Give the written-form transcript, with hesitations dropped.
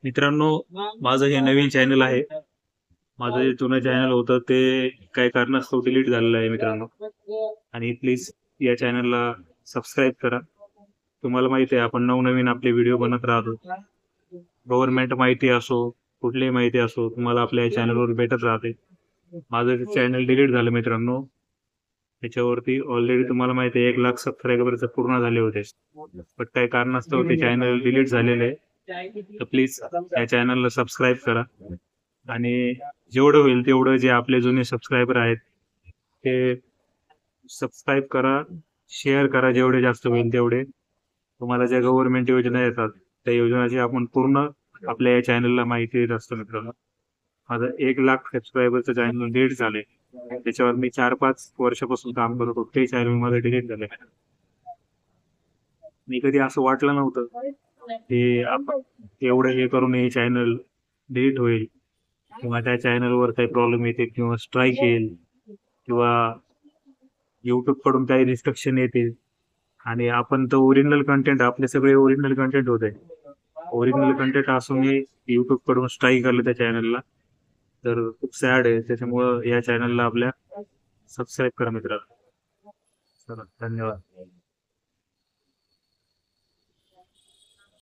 मित्रांनो, माझं हे नवीन चॅनल आहे. माझं जे जुनं चॅनल होतं ते काही कारणास्तव डिलीट झालेलं आहे मित्रांनो. आणि प्लीज या चॅनलला सबस्क्राईब करा. तुम्हाला माहिती आहे आपण नवनवीन आपले व्हिडिओ बनत राहतो. गव्हर्नमेंट माहिती असो, कुठलीही माहिती असो, तुम्हाला आपल्या चॅनलवर भेटत राहते. माझं चॅनल डिलीट झालं मित्रांनो. त्याच्यावरती ऑलरेडी तुम्हाला माहिती आहे 1,00,000 सबस्क्रायबर्स पूर्ण झाले होते. पण काही कारणास्तव ते चॅनल डिलीट झालेलं आहे. तर प्लीज या चॅनलला सबस्क्राईब करा. आणि जेवढं होईल तेवढं जे आपले जुने सबस्क्रायबर आहेत ते सबस्क्राईब करा, शेअर करा जेवढे जास्त होईल तेवढे. तुम्हाला ज्या गव्हर्नमेंट योजना येतात त्या योजनाची आपण पूर्ण आपल्या या चॅनलला माहिती देत असतो मित्रांनो. माझं 1,00,000 सबस्क्रायबरचं चॅनल डिलीट झाले. त्याच्यावर मी 4-5 वर्षापासून काम करत होतो. ते चॅनल माझं डिलीट झालं. मी कधी असं वाटलं नव्हतं की आपण एवढं हे करून हे चॅनल डिलीट होईल किंवा त्या चॅनलवर काही प्रॉब्लेम येतील किंवा स्ट्राईक येईल किंवा युट्यूब कडून काही रिस्ट्रिक्शन येतील. आणि आपण तर ओरिजिनल कंटेंट, आपले सगळे ओरिजिनल कंटेंट होते. ओरिजिनल कंटेंट असूनही युट्यूब कडून स्ट्राईक आलं त्या चॅनलला. तर खूप सॅड आहे. त्याच्यामुळं या चॅनलला आपल्या सबस्क्राईब करा मित्रांनो. चला, धन्यवाद.